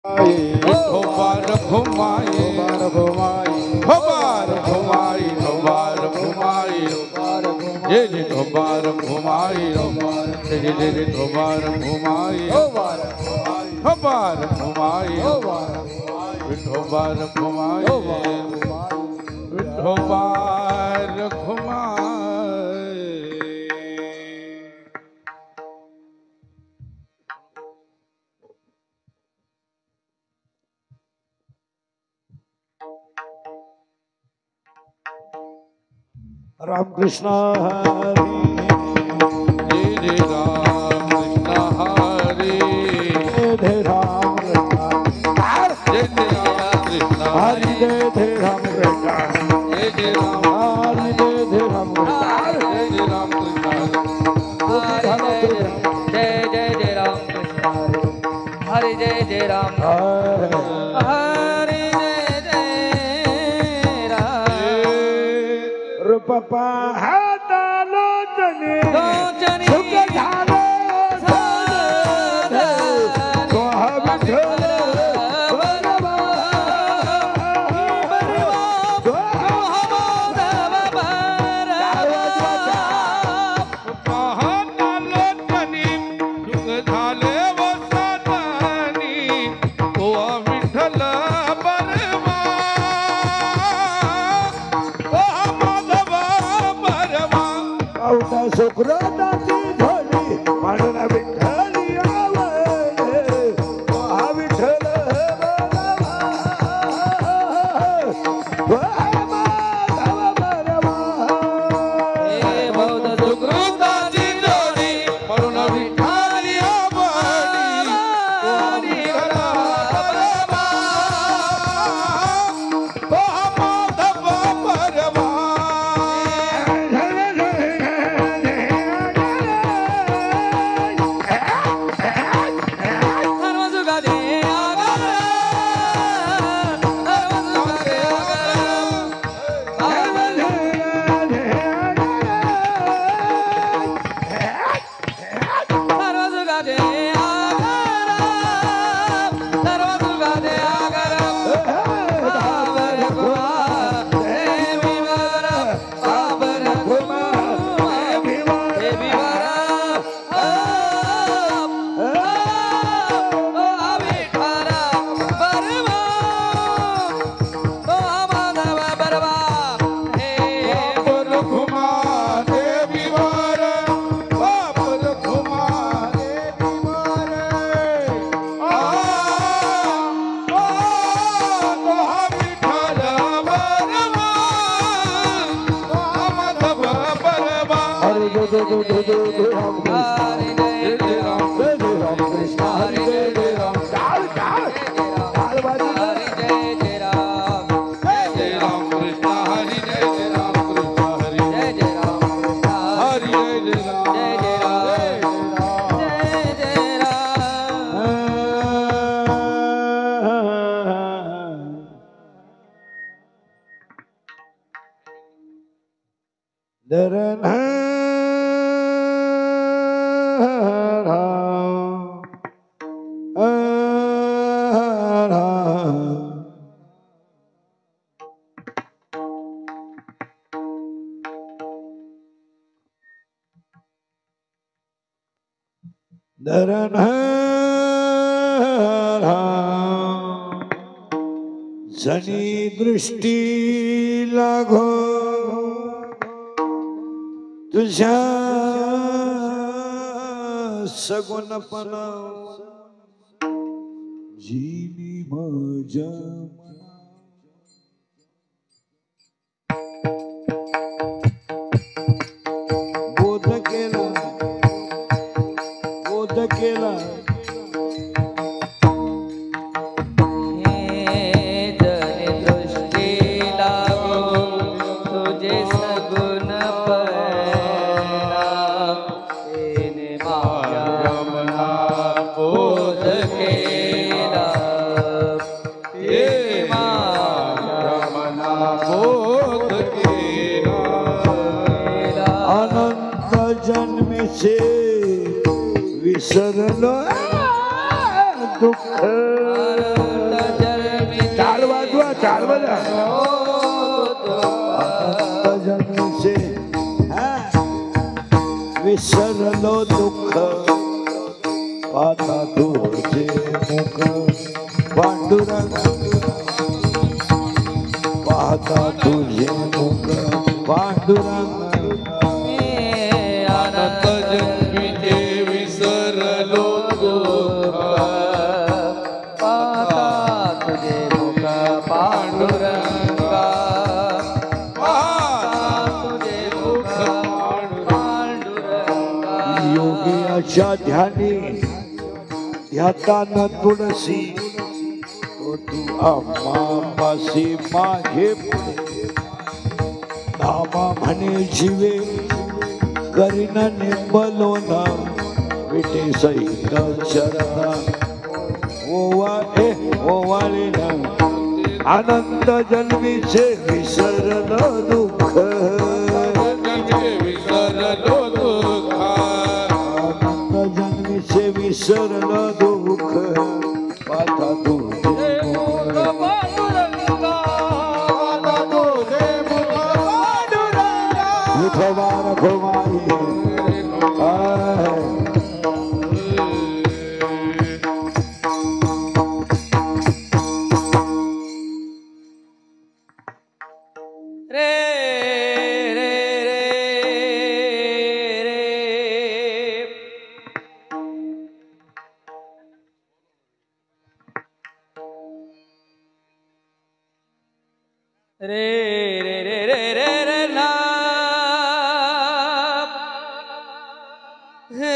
धोबार घुमाई धोबार घुमाई धोबार घुमाई ये धोबार घुमाई ये धोबार घुमाई धोबार घुमाई धोबार घुमाई धोबार घुमाई। राम कृष्ण हरि जय राम कृष्ण हरि जय राम कृष्ण हरि जय राम कृष्ण जय राम हरि जय राम जय राम जय राम हरि जय राम हरि जय रूप पाहतालो जनी सुख झाले सुखदाची झोली म्हणून विठ्ठली आवडे हा विठ्ठल जनी दृष्टी लागो तुझ्या सगुणपणा जीनी मजा बोध केला जन्म से विसरलो दुःख स्टार बजा जन्मसे विसरलो दुःख पाता तुझे मुख पांडुरंग पाहता तुझे मुख पांडुरंग अनंत जन्मीचे विसरलो दुःख पाहता तुझे मुख पांडुरंगा पाहता तुझे मुख पांडुरंगा योगियाच्या ध्यानी ध्याताना तुळसी तो तू आम्हापाशी माझे पुढे नामा म्हणे जीवे करीना निंबलोना विटे सहित शरणा ओवाळीना अनंत जन्मीचे विसरलं दुःख विसरलो दुःख अनंत जन्मीचे विसरलं दुःख पाथा तुझे मुख पांडुरंगा विठोबा रखुमाई रे रे रे रे रे रे रे रे रे ना हे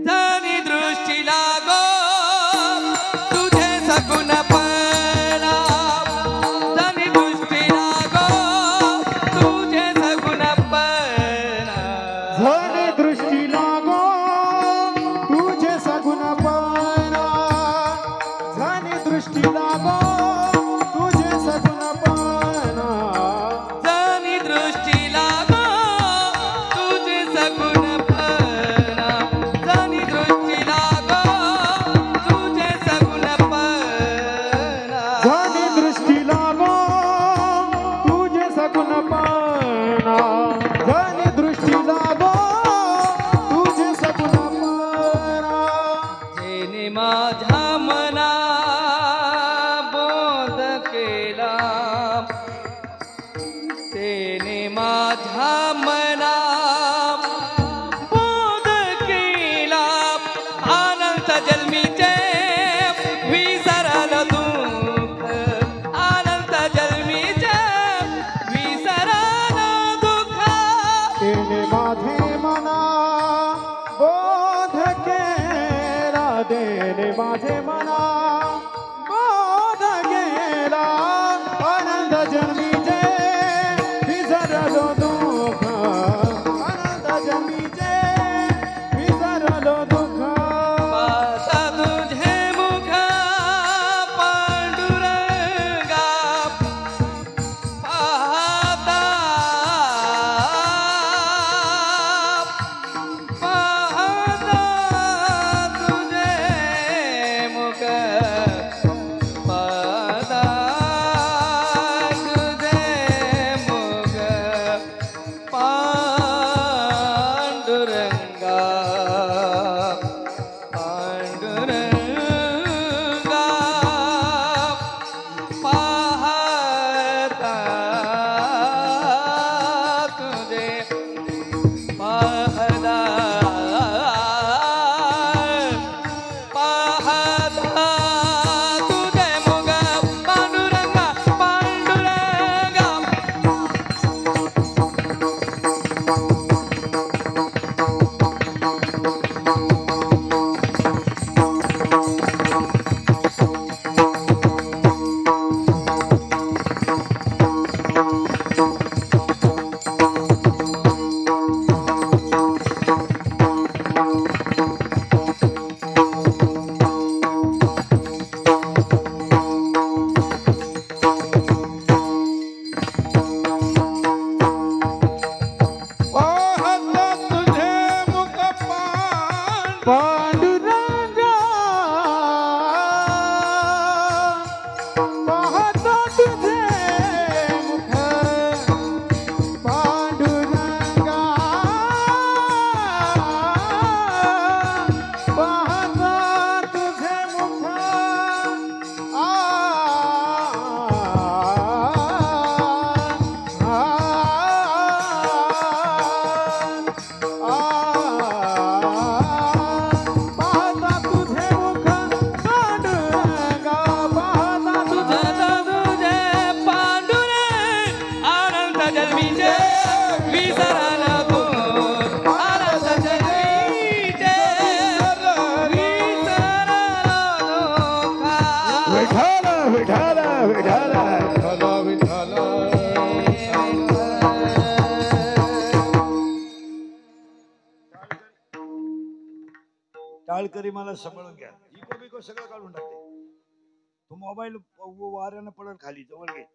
धनी दृष्टी लागो तुझे सगुणपणा धनी दृष्टी लागो तुझे सगुणपणा धनी दृष्टी लागो तुझे सगुणपणा धनी दृष्टी लागो तुझे सगुणपणा धनी दृष्टी लागो तुझे सगुणपणा धनी दृष्टी लागो तुझे सगुणपणा धनी दृष्टी लागो तुझे सगुणपणा धनी दृष्टी लागो तुझे सगुणपणा जेने माझ्या मना बोध केला तेने माझ्या मना बोध केला अनंत जन्मीचे विसरल दुःख अनंत जन्मीचे विसरल दुःख तेने माझे मना बोध केला देने माझे मना बोध केला अनंत जन्मीचे विसरलो दुःख अनंत जन्मीचे विसरलो दुःख पाहता तुझे मुख पांडुरंगा पाहता पाहता तुझे मुख टाळकरी मला सांभाळून घ्या. इको बिको सगळं काढून टाकते. तो मोबाईल वाऱ्यानं पडल खाली, जवळ घे.